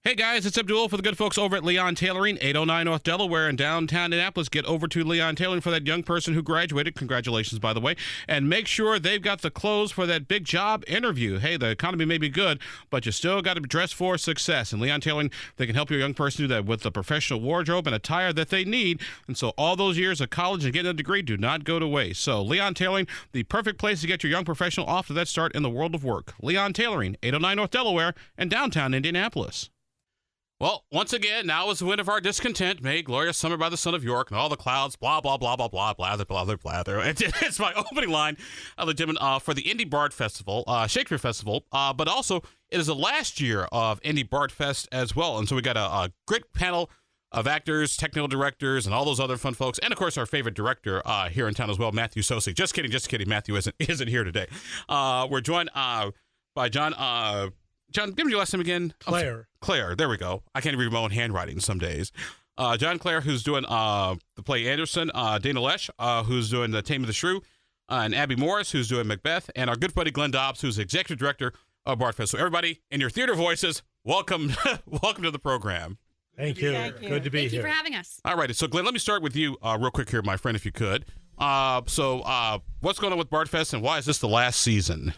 Hey guys, it's Abdul for the good folks over at Leon Tailoring, 809 North Delaware in downtown Indianapolis. Get over to Leon Tailoring for that young person who graduated. Congratulations, by the way. And make sure they've got the clothes for that big job interview. Hey, the economy may be good, but you still got to dress for success. And Leon Tailoring, they can help your young person do that with the professional wardrobe and attire that they need. And so all those years of college and getting a degree do not go to waste. So Leon Tailoring, the perfect place to get your young professional off to that start in the world of work. Leon Tailoring, 809 North Delaware and downtown Indianapolis. Well, once again, now is the wind of our discontent. May glorious summer by the son of York, and all the clouds, blah, blah, blah, blah, blah, blather, blather, blather. It's my opening line, for the Indy Bard Festival, Shakespeare Festival, but also it is the last year of Indy Bard Fest as well. And so we got a great panel of actors, technical directors, and all those other fun folks. And, of course, our favorite director here in town as well, Matthew Sosek. Just kidding. Matthew isn't here today. We're joined by John, give me your last name again. Claire, there we go. I can't read my own handwriting some days. John Clare, who's doing the play Anderson, Dana Lesh, who's doing the Tame of the Shrew, and Abby Morris, who's doing Macbeth, and our good buddy Glenn Dobbs, who's the executive director of Bard Fest. So everybody, in your theater voices, welcome to the program. Thank you. Good to be here. Thank you for having us. All right, so Glenn, let me start with you real quick here, my friend, if you could. So what's going on with Bard Fest, and why is this the last season?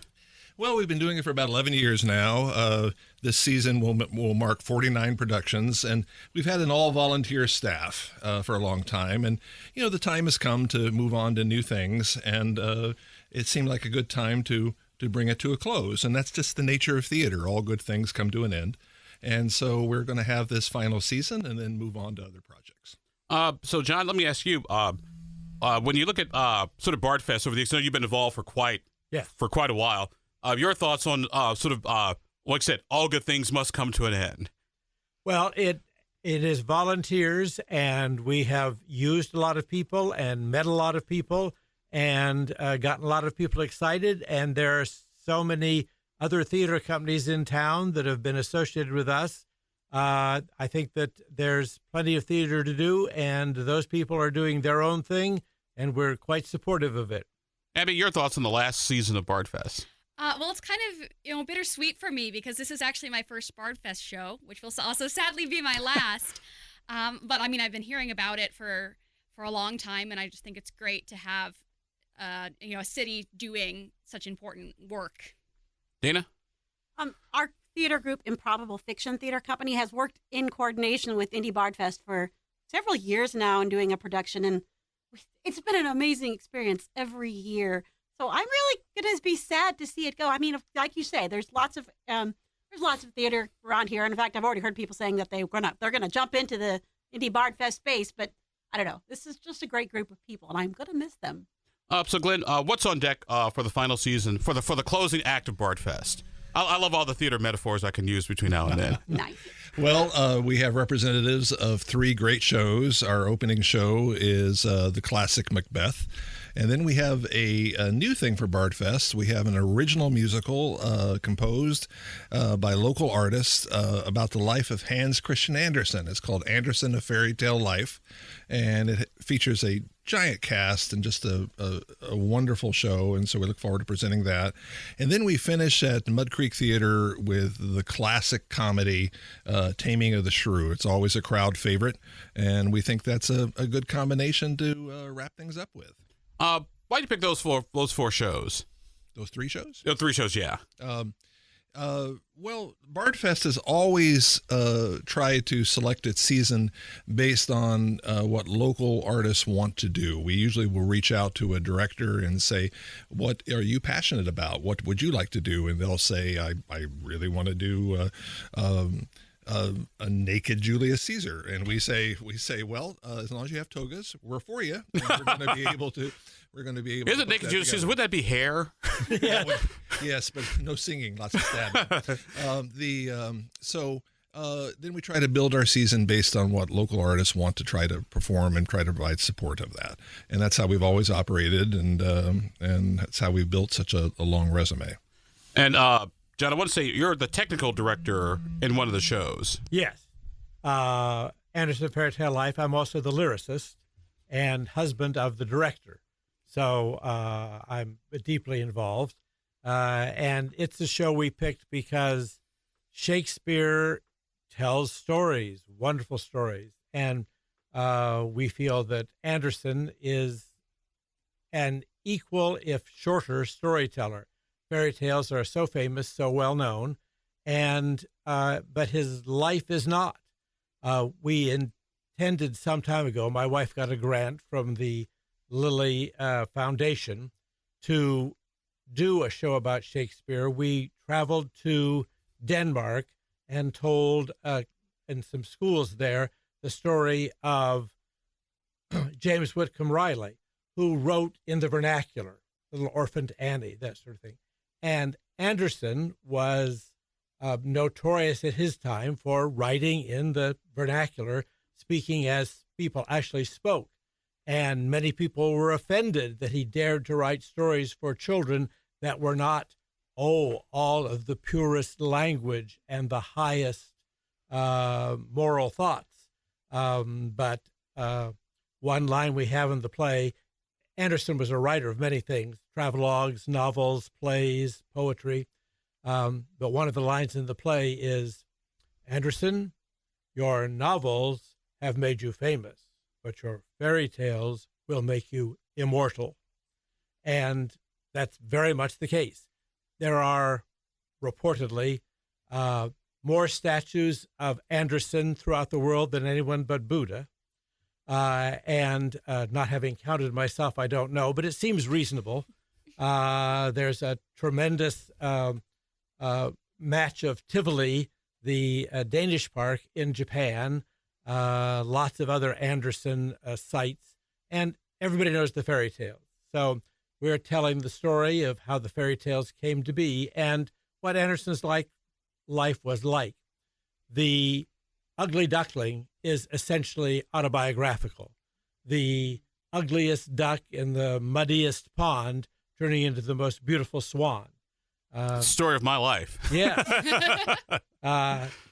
Well, we've been doing it for about 11 years now. This season will mark 49 productions, and we've had an all-volunteer staff for a long time. And, the time has come to move on to new things, and it seemed like a good time to bring it to a close. And that's just the nature of theater. All good things come to an end. And so we're going to have this final season and then move on to other projects. So, John, let me ask you, when you look at sort of Bard Fest over the years, I know you've been involved for quite a while. Your thoughts on like I said, all good things must come to an end. Well, it is volunteers, and we have used a lot of people and met a lot of people and gotten a lot of people excited. And there are so many other theater companies in town that have been associated with us. I think that there's plenty of theater to do, and those people are doing their own thing, and we're quite supportive of it. Abby, your thoughts on the last season of Bard Fest? Well, it's kind of, bittersweet for me because this is actually my first Bard Fest show, which will also sadly be my last. But I mean, I've been hearing about it for a long time, and I just think it's great to have, a city doing such important work. Dana? Our theater group, Improbable Fiction Theater Company, has worked in coordination with Indy Bard Fest for several years now and doing a production, and it's been an amazing experience every year. So I'm really going to be sad to see it go. I mean, like you say, there's lots of theater around here. And in fact, I've already heard people saying that they're gonna jump into the Indy Bard Fest space. But I don't know. This is just a great group of people, and I'm going to miss them. So Glenn, what's on deck for the final season for the closing act of Bard Fest? I love all the theater metaphors I can use between now and then. Nice. Well, we have representatives of 3 great shows. Our opening show is the classic Macbeth. And then we have a new thing for Bard Fest. We have an original musical composed by local artists about the life of Hans Christian Andersen. It's called Andersen, A Fairy Tale Life. And it features a giant cast and just a wonderful show. And so we look forward to presenting that. And then we finish at Mud Creek Theater with the classic comedy, Taming of the Shrew. It's always a crowd favorite. And we think that's a good combination to wrap things up with. Why'd you pick those four shows? Those 3 shows? 3 shows, yeah. Well, Bard Fest has always tried to select its season based on what local artists want to do. We usually will reach out to a director and say, what are you passionate about? What would you like to do? And they'll say, I really want to do a naked Julius Caesar. And we say, well, as long as you have togas, we're for you. And we're going to be able to. Is it naked Julius Caesar? Would that be hair? Yeah. Yes, but no singing, lots of stabbing. Then we try to build our season based on what local artists want to try to perform and try to provide support of that. And that's how we've always operated, and that's how we've built such a long resume. And John, I want to say you're the technical director in one of the shows. Yes. Anderson, A Fairy Tale Life. I'm also the lyricist and husband of the director. So I'm deeply involved. And it's a show we picked because Shakespeare tells stories, wonderful stories. And we feel that Anderson is an equal, if shorter, storyteller. Fairy tales are so famous, so well known, and but his life is not. We intended some time ago, my wife got a grant from the Lilly Foundation to do a show about Shakespeare. We traveled to Denmark and told in some schools there the story of James Whitcomb Riley, who wrote in the vernacular, Little Orphaned Annie, that sort of thing. And Anderson was notorious at his time for writing in the vernacular, speaking as people actually spoke. And many people were offended that he dared to write stories for children that were not, all of the purest language and the highest moral thoughts. But one line we have in the play, Anderson was a writer of many things, travelogues, novels, plays, poetry. But one of the lines in the play is, Anderson, your novels have made you famous, but your fairy tales will make you immortal. And that's very much the case. There are reportedly more statues of Anderson throughout the world than anyone but Buddha. And not having counted myself, I don't know, but it seems reasonable. There's a tremendous match of Tivoli, the Danish park in Japan, lots of other Anderson sites, and everybody knows the fairy tales. So we're telling the story of how the fairy tales came to be and what Anderson's life was like. The Ugly Duckling is essentially autobiographical. The ugliest duck in the muddiest pond turning into the most beautiful swan. Story of my life. Yes.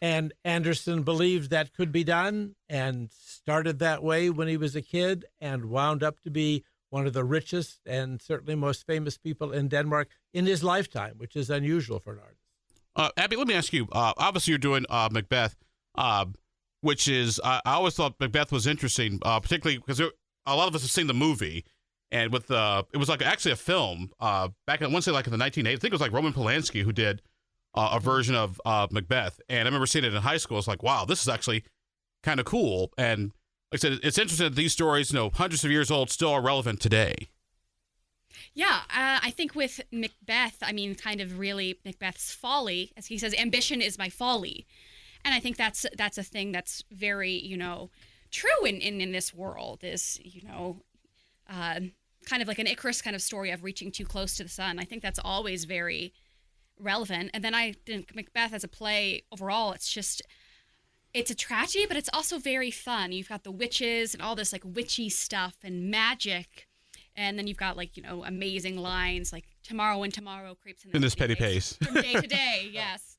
And Anderson believed that could be done and started that way when he was a kid and wound up to be one of the richest and certainly most famous people in Denmark in his lifetime, which is unusual for an artist. Abby, let me ask you, obviously you're doing Macbeth, which is, I always thought Macbeth was interesting, particularly because a lot of us have seen the movie, and with it was like actually a film back, I want to say like in the 1980s, I think it was like Roman Polanski who did a version of Macbeth, and I remember seeing it in high school. It's like, wow, this is actually kind of cool, and like I said, it's interesting that these stories, hundreds of years old, still are relevant today. Yeah, I think with Macbeth, kind of really Macbeth's folly, as he says, ambition is my folly. And I think that's a thing that's very, true in this world is, kind of like an Icarus kind of story of reaching too close to the sun. I think that's always very relevant. And then I think Macbeth as a play overall, it's a tragedy, but it's also very fun. You've got the witches and all this like witchy stuff and magic. And then you've got amazing lines like tomorrow when tomorrow creeps in this petty pace. From day to day, yes.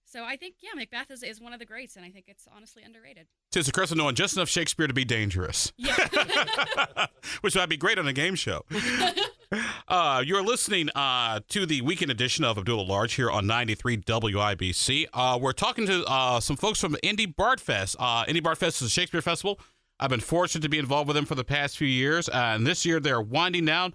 So I think, Macbeth is one of the greats, and I think it's honestly underrated. Tis the curse of knowing just enough Shakespeare to be dangerous. Yeah. Which would be great on a game show. You're listening to the weekend edition of Abdul Large here on 93 WIBC. We're talking to some folks from Indy Bard Fest. Indy Bard Fest is a Shakespeare festival. I've been fortunate to be involved with them for the past few years. And this year they're winding down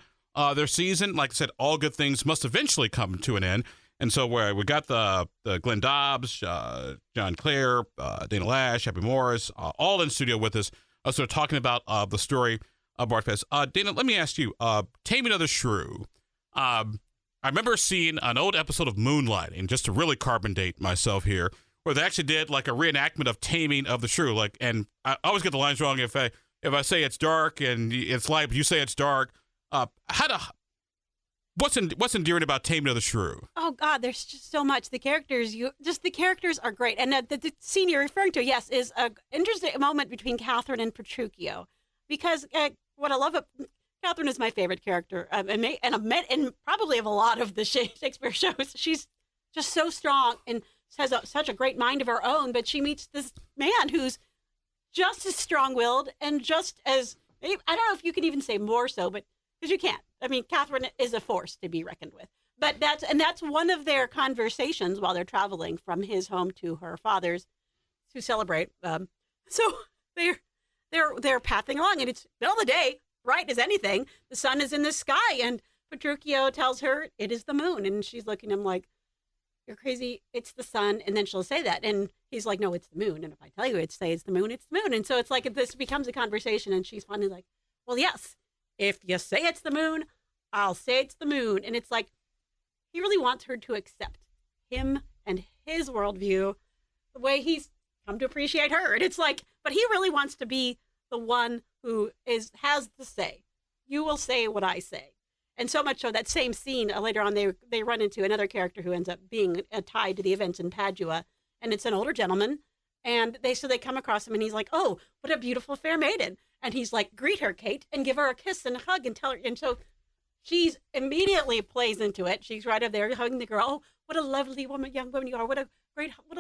their season. Like I said, all good things must eventually come to an end. And so we got the Glenn Dobbs, John Clare, Dana Lash, Happy Morris, all in studio with us. So we're talking about the story of Bard Fest. Dana, let me ask you, Taming of the Shrew. I remember seeing an old episode of Moonlighting, just to really carbon date myself here, where they actually did like a reenactment of Taming of the Shrew. And I always get the lines wrong if I say it's dark and it's light, but you say it's dark. What's endearing about Taming of the Shrew? Oh God, there's just so much. The characters are great, and the scene you're referring to, yes, is an interesting moment between Catherine and Petruchio, because what I love about Catherine is my favorite character, and I've met in probably of a lot of the Shakespeare shows. She's just so strong and has such a great mind of her own, but she meets this man who's just as strong-willed and just as, I don't know if you can even say more so, but because you can't. Catherine is a force to be reckoned with. But that's one of their conversations while they're traveling from his home to her father's to celebrate. So they're pathing along, and it's middle of the day, bright as anything. The sun is in the sky, and Petruchio tells her it is the moon, and she's looking at him like, "You're crazy. It's the sun." And then she'll say that, and he's like, "No, it's the moon." And if I tell you it's the moon, it's the moon. And so it's like this becomes a conversation, and she's finally like, "Well, yes, if you say it's the moon, I'll say it's the moon." And it's like he really wants her to accept him and his worldview the way he's come to appreciate her. And it's like, but he really wants to be the one who has the say. You will say what I say. And so much so that same scene later on, they run into another character who ends up being tied to the events in Padua, and it's an older gentleman. And they come across him, and he's like, "Oh, what a beautiful fair maiden!" And he's like, "Greet her, Kate, and give her a kiss and a hug, and tell her." And so she's immediately plays into it. She's right up there hugging the girl. "Oh, what a lovely young woman you are! What a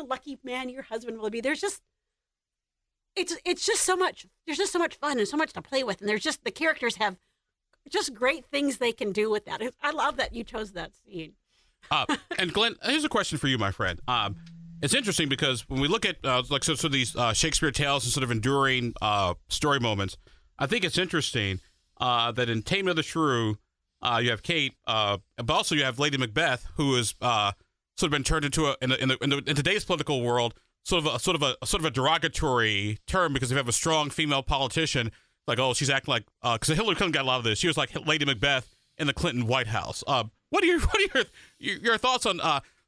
lucky man your husband will be." There's just, it's just so much. There's just so much fun and so much to play with, and there's just the characters have just great things they can do with that. I love that you chose that scene. And Glenn, here's a question for you, my friend. It's interesting because when we look at these Shakespeare tales and sort of enduring story moments, I think it's interesting that in Taming of the Shrew, you have Kate, but also you have Lady Macbeth, who is sort of been turned into in today's political world sort of a derogatory term, because if you have a strong female politician, like, oh, she's acting like, because Hillary Clinton got a lot of this. She was like Lady Macbeth in the Clinton White House. What are your thoughts on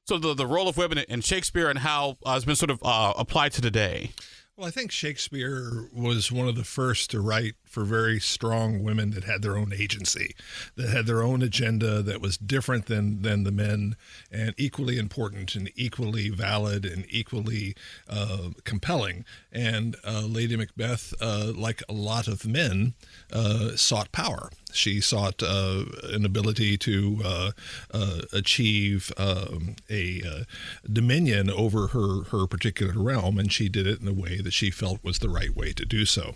sort of the role of women in Shakespeare and how it's been sort of applied to today? Well, I think Shakespeare was one of the first to write for very strong women that had their own agency, that had their own agenda that was different than the men, and equally important and equally valid and equally compelling. And Lady Macbeth, like a lot of men, sought power. She sought an ability to achieve a dominion over her particular realm, and she did it in a way that she felt was the right way to do so.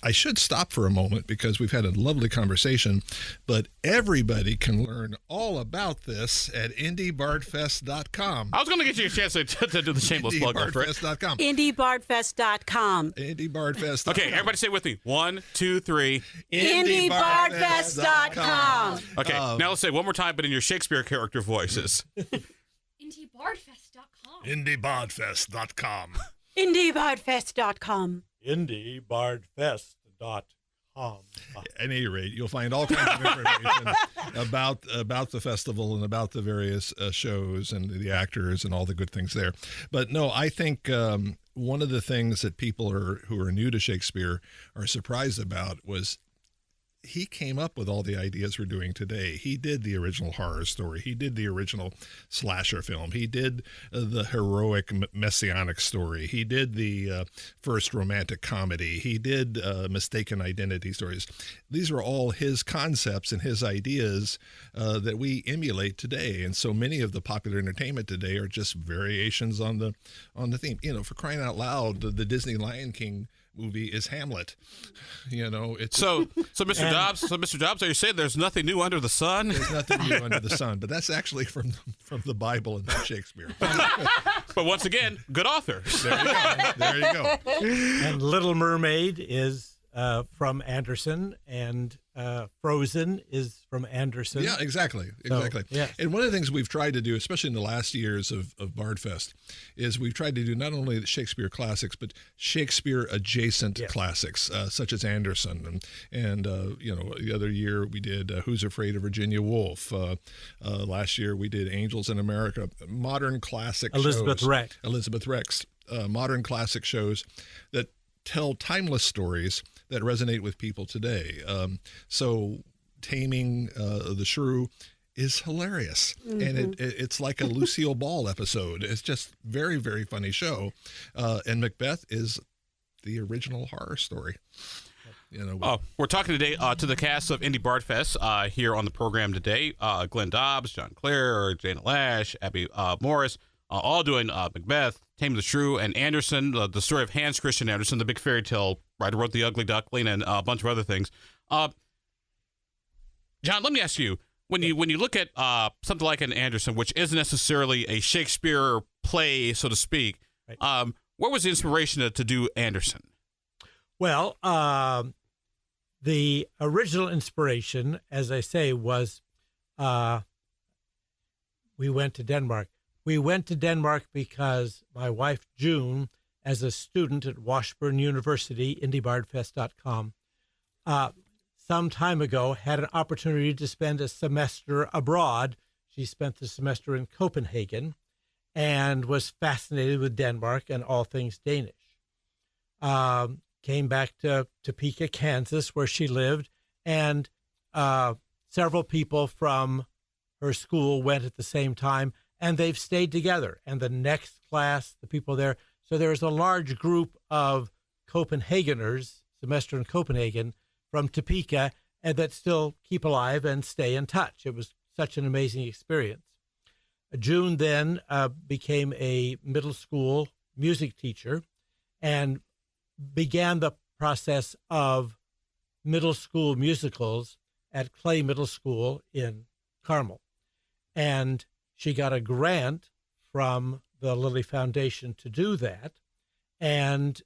I should stop for a moment because we've had a lovely conversation, but everybody can learn all about this at IndyBardFest.com. I was going to get you a chance to do the shameless plug. IndyBardFest.com. IndyBardFest.com. IndyBardFest.com. Okay, everybody say it with me. 1, 2, 3. IndyBardFest.com. Okay, now let's say it one more time, but in your Shakespeare character voices. IndyBardFest.com. IndyBardFest.com. IndyBardFest.com. IndyBardFest.com. At any rate, you'll find all kinds of information about the festival and about the various shows and the actors and all the good things there. But no, I think one of the things that people who are new to Shakespeare are surprised about was he came up with all the ideas we're doing today. He did the original horror story. He did the original slasher film. He did the heroic messianic story. He did the first romantic comedy. He did mistaken identity stories. These are all his concepts and his ideas that we emulate today. And so many of the popular entertainment today are just variations on the theme. You know, for crying out loud, the Disney Lion King movie is Hamlet. You know, it's so Mr. Dobbs. So Mr. Dobbs, are you saying there's nothing new under the sun? There's nothing new under the sun, but that's actually from the Bible and not Shakespeare. But once again, good author. There you go. And Little Mermaid is from Anderson, and Frozen is from Anderson. Yeah, exactly. So, yeah. And one of the things we've tried to do, especially in the last years of Bardfest, is we've tried to do not only the Shakespeare classics, but Shakespeare adjacent classics, such as Anderson. And you know, the other year we did Who's Afraid of Virginia Woolf. Last year we did Angels in America. Modern classic Elizabeth shows. Rex. Elizabeth Rex. Modern classic shows that tell timeless stories that resonate with people today. So Taming the Shrew is hilarious. Mm-hmm. And it's like a Lucille Ball episode. It's just very, very funny show. And Macbeth is the original horror story. You know, we're talking today to the cast of Indy Bardfest here on the program today. Glenn Dobbs, John Clare, Jana Lash, Abby Morris, all doing Macbeth, Taming the Shrew, and Anderson, the story of Hans Christian Andersen, the big fairy tale writer, wrote The Ugly Duckling and a bunch of other things. John, let me ask you, When you look at something like an Anderson, which isn't necessarily a Shakespeare play, so to speak, Right. what was the inspiration to do Anderson? Well, the original inspiration, as I say, was we went to Denmark. We went to Denmark because my wife, June, as a student at Washburn University, indybardfest.com, some time ago had an opportunity to spend a semester abroad. She spent the semester in Copenhagen and was fascinated with Denmark and all things Danish. Came back to Topeka, Kansas, where she lived, and several people from her school went at the same time, and they've stayed together. And the next class, the people there, so there's a large group of Copenhageners, semester in Copenhagen, from Topeka, and that still keep alive and stay in touch. It was such an amazing experience. June then became a middle school music teacher and began the process of middle school musicals at Clay Middle School in Carmel. And she got a grant from the Lilly Foundation to do that and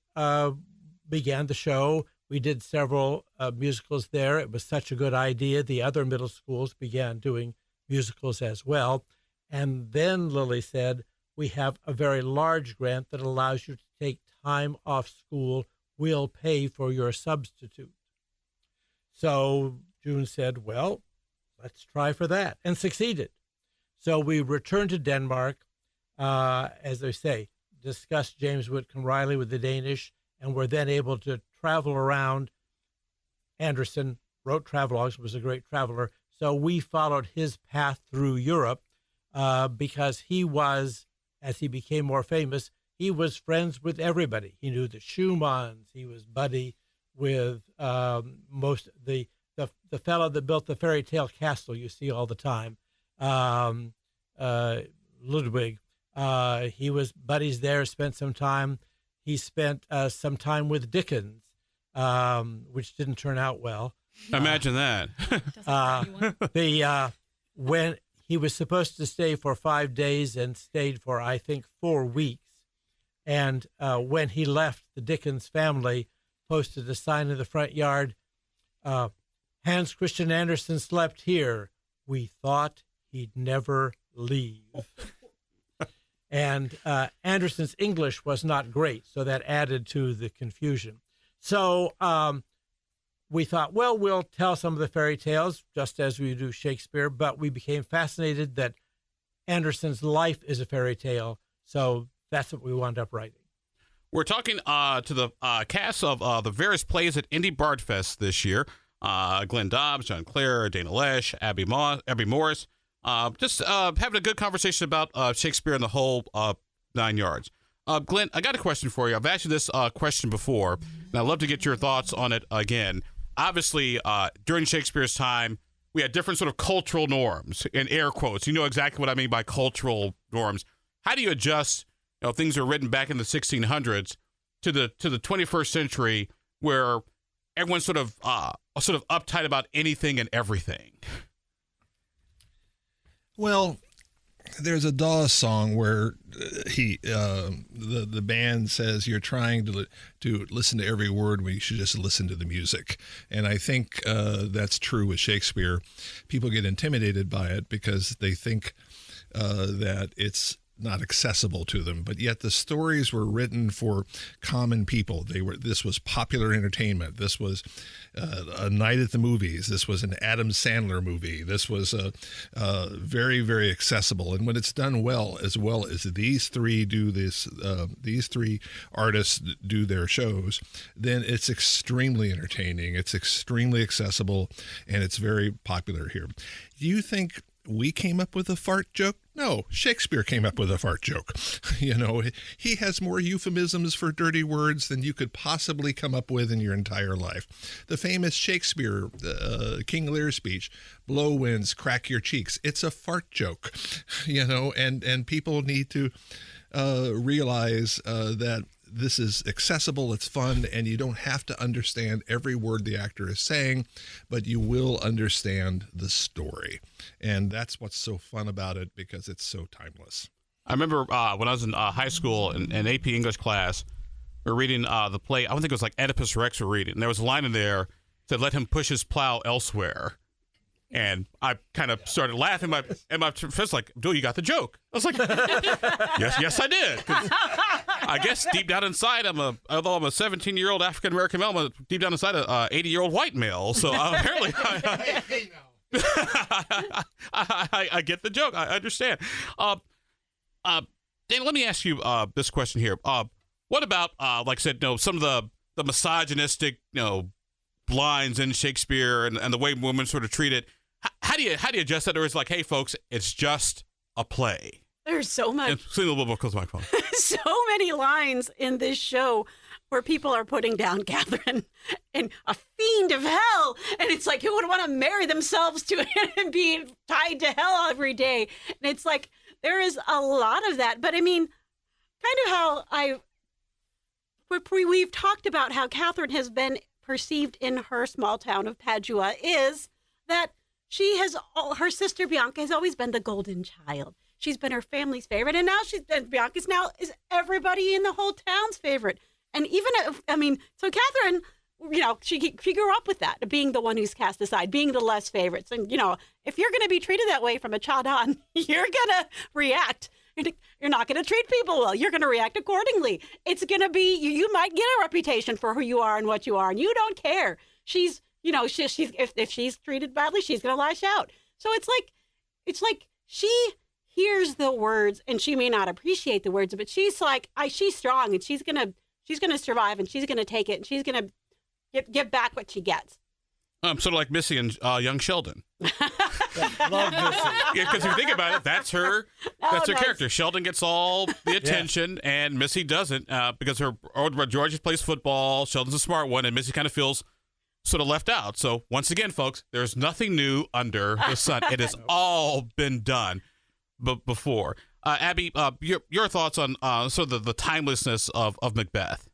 began the show. We did several musicals there. It was such a good idea. The other middle schools began doing musicals as well. And then Lilly said, we have a very large grant that allows you to take time off school. We'll pay for your substitute. So June said, well, let's try for that, and succeeded. So we returned to Denmark, as I say, discussed James Whitcomb Riley with the Danish, and were then able to travel around. Anderson wrote travelogues, was a great traveler. So we followed his path through Europe because he was, as he became more famous, he was friends with everybody. He knew the Schumanns. He was buddy with most the fellow that built the fairy tale castle you see all the time, Ludwig. He was buddies there, spent some time. He spent some time with Dickens, which didn't turn out well. Imagine that. When he was supposed to stay for 5 days and stayed for, I think, 4 weeks. And when he left, the Dickens family posted a sign in the front yard, Hans Christian Andersen slept here. We thought he'd never leave. And Anderson's English was not great, so that added to the confusion. So we thought, well, we'll tell some of the fairy tales, just as we do Shakespeare, but we became fascinated that Anderson's life is a fairy tale, so that's what we wound up writing. We're talking to the cast of the various plays at Indy Bardfest this year. Glenn Dobbs, John Clare, Dana Lesh, Abby Morris. Just having a good conversation about Shakespeare and the whole 9 yards. Glenn, I got a question for you. I've asked you this question before, and I'd love to get your thoughts on it again. Obviously, during Shakespeare's time, we had different sort of cultural norms, in air quotes. You know exactly what I mean by cultural norms. How do you adjust, things that were written back in the 1600s to the 21st century, where everyone's sort of uptight about anything and everything? Well, there's a Dawes song where the band says you're trying to listen to every word when you should just listen to the music. And I think that's true with Shakespeare. People get intimidated by it because they think that it's not accessible to them, but yet the stories were written for common people. This was popular entertainment. This was a night at the movies. This was an Adam Sandler movie. This was very, very accessible. And when it's done well as these three do this, these three artists do their shows, then it's extremely entertaining. It's extremely accessible, and it's very popular here. Do you think we came up with a fart joke? No, Shakespeare came up with a fart joke. He has more euphemisms for dirty words than you could possibly come up with in your entire life. The famous Shakespeare King Lear speech, blow winds, crack your cheeks. It's a fart joke, and people need to realize that this is accessible, it's fun, and you don't have to understand every word the actor is saying, but you will understand the story. And that's what's so fun about it, because it's so timeless. I remember when I was in high school in AP English class, we were reading the play. I don't think it was like Oedipus Rex we were reading. And there was a line in there that let him push his plow elsewhere. And I kind of started laughing. And my friend was like, "Dude, you got the joke." I was like, yes, I did. 'Cause I guess deep down inside, although I'm a 17-year-old African-American male, I'm deep down inside a 80-year-old white male. So apparently I get the joke. I understand. Dan, let me ask you this question here. What about, like I said, some of the misogynistic, lines in Shakespeare and the way women sort of treat it? How do you adjust that? Or is it like, hey, folks, it's just a play? There's so much. Close to the microphone. So many lines in this show where people are putting down Catherine and a fiend of hell. And it's like, who would want to marry themselves to it and be tied to hell every day? And it's like, there is a lot of that. But I mean, kind of how we've talked about how Catherine has been perceived in her small town of Padua is that her sister Bianca has always been the golden child. She's been her family's favorite, and now Bianca's now is everybody in the whole town's favorite. And even so Catherine, she grew up with that, being the one who's cast aside, being the less favorites. And if you're going to be treated that way from a child on, you're going to react. You're not going to treat people well. You're going to react accordingly. It's going to be, you might get a reputation for who you are and what you are, and you don't care. She's if she's treated badly, she's going to lash out. So it's like she hears the words, and she may not appreciate the words, but she's like, she's strong, and she's going to survive, and she's going to take it, and she's going to give back what she gets. Sort of like Missy and young Sheldon. Love Missy. Yeah, because if you think about it, that's her character. Sheldon gets all the attention, and Missy doesn't, because her Georgia plays football. Sheldon's a smart one, and Missy kind of feels sort of left out. So once again, folks, there's nothing new under the sun. It has all been done before. Abby, your thoughts on sort of the timelessness of Macbeth?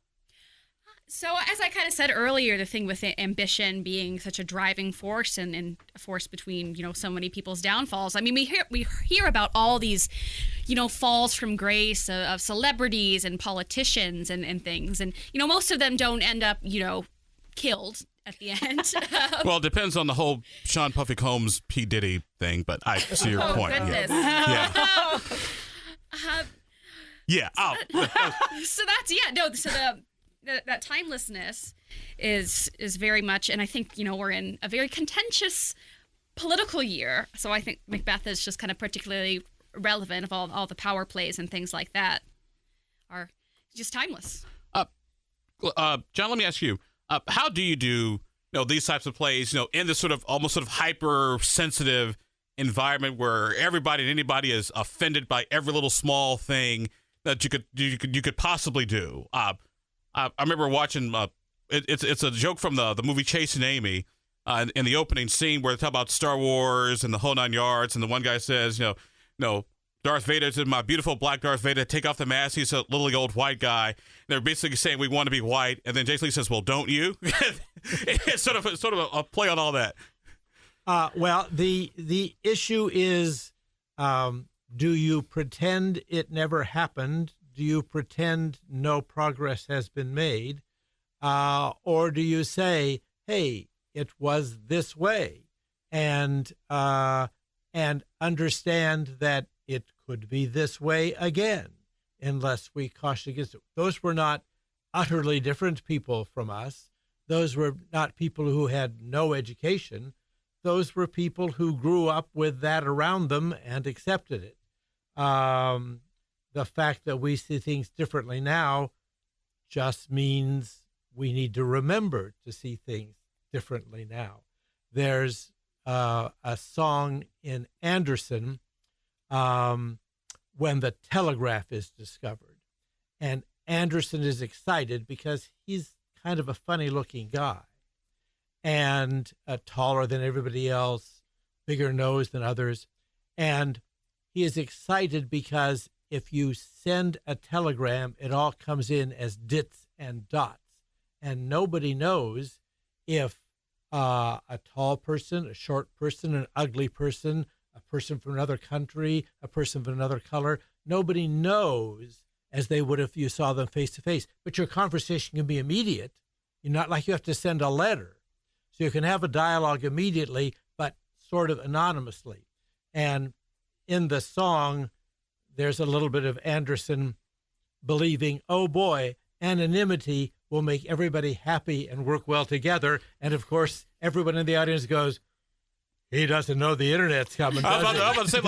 So as I kind of said earlier, the thing with ambition being such a driving force and a force between, so many people's downfalls. I mean, we hear about all these, falls from grace of celebrities and politicians and things. And, most of them don't end up, killed at the end. Well, it depends on the whole Sean Puffy Combs P. Diddy thing, but I see your point. Goodness. Yeah. Yeah. That timelessness is very much, and I think, we're in a very contentious political year. So I think Macbeth is just kind of particularly relevant of all the power plays and things like that are just timeless. John, let me ask you, how do you do these types of plays, in this almost sort of hypersensitive environment where everybody and anybody is offended by every little small thing that you could possibly do? I remember watching. It's a joke from the movie Chasing Amy, in the opening scene where they talk about Star Wars and the whole 9 yards, and the one guy says, Darth Vader's in my beautiful black Darth Vader. Take off the mask. He's a little old white guy. And they're basically saying we want to be white, and then Jason Lee says, "Well, don't you?" It's sort of a play on all that. Well, the issue is, do you pretend it never happened? Do you pretend no progress has been made? Or do you say, hey, it was this way, and understand that it could be this way again, unless we caution against it? Those were not utterly different people from us. Those were not people who had no education. Those were people who grew up with that around them and accepted it. The fact that we see things differently now just means we need to remember to see things differently now. There's a song in Anderson, when the telegraph is discovered. And Anderson is excited because he's kind of a funny-looking guy and taller than everybody else, bigger nose than others. And he is excited because if you send a telegram, it all comes in as dits and dots. And nobody knows if a tall person, a short person, an ugly person, a person from another country, a person of another color, nobody knows as they would if you saw them face to face. But your conversation can be immediate. You're not like you have to send a letter. So you can have a dialogue immediately, but sort of anonymously. And in the song, there's a little bit of Anderson believing, oh boy, anonymity will make everybody happy and work well together. And of course, everyone in the audience goes, he doesn't know the internet's coming. I'm about to say,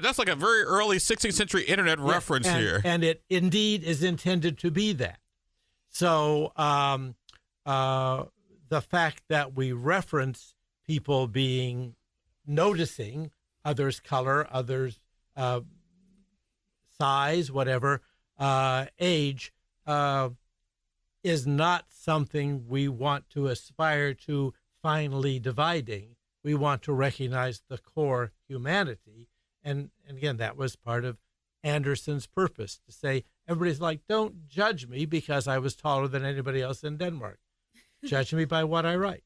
that's like a very early 16th century internet reference here. And it indeed is intended to be that. So the fact that we reference people noticing others' color, others' size, whatever, age, is not something we want to aspire to finally dividing. We want to recognize the core humanity. And again, that was part of Anderson's purpose, to say, everybody's like, don't judge me because I was taller than anybody else in Denmark. Judge me by what I write.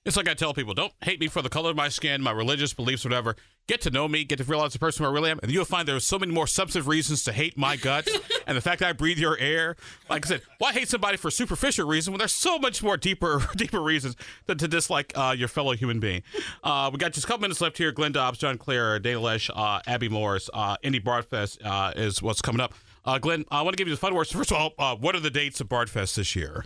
It's like I tell people, don't hate me for the color of my skin, my religious beliefs, whatever. Get to know me, get to realize the person who I really am, and you'll find there are so many more substantive reasons to hate my guts and the fact that I breathe your air. Like I said, why hate somebody for a superficial reason when there's so much more deeper reasons to dislike your fellow human being? We got just a couple minutes left here. Glenn Dobbs, John Clare, Dana Lesh, Abby Morris, Indy Bardfest is what's coming up. Glenn, I want to give you the fun words. First of all, what are the dates of Bardfest this year?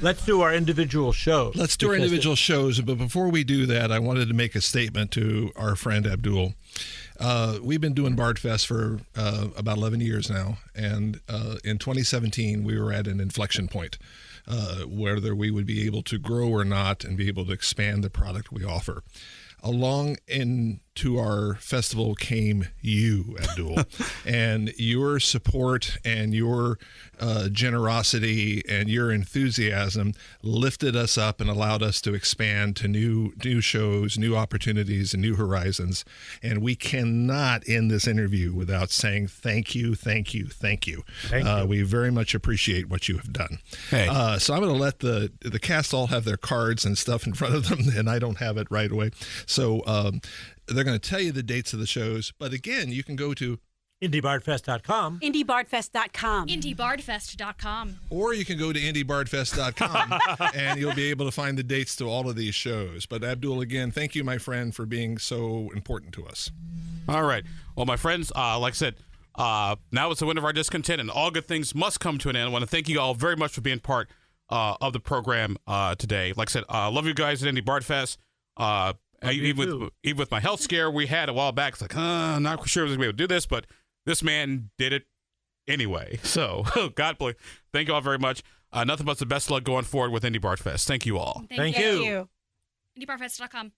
Let's do our individual shows. Let's do our individual shows. But before we do that, I wanted to make a statement to our friend Abdul. We've been doing Bardfest for about 11 years now. And in 2017, we were at an inflection point, whether we would be able to grow or not and be able to expand the product we offer. Along into our festival came you, Abdul, and your support and your generosity and your enthusiasm lifted us up and allowed us to expand to new shows, new opportunities, and new horizons. And we cannot end this interview without saying thank you, thank you, thank you. Thank you. We very much appreciate what you have done. Hey. So I'm going to let the cast all have their cards and stuff in front of them, and I don't have it right away. So they're going to tell you the dates of the shows. But again, you can go to IndyBardFest.com. IndyBardFest.com. IndyBardFest.com. Or you can go to IndyBardFest.com and you'll be able to find the dates to all of these shows. But Abdul, again, thank you, my friend, for being so important to us. All right. Well, my friends, like I said, now it's the wind of our discontent, and all good things must come to an end. I want to thank you all very much for being part of the program today. Like I said, love you guys at Indy Bardfest. Even with my health scare we had a while back, it's like, not sure I was going to be able to do this, but this man did it anyway. So, God bless. Thank you all very much. Nothing but the best luck going forward with Indy Bardfest. Thank you all. Thank you. IndyBardFest.com.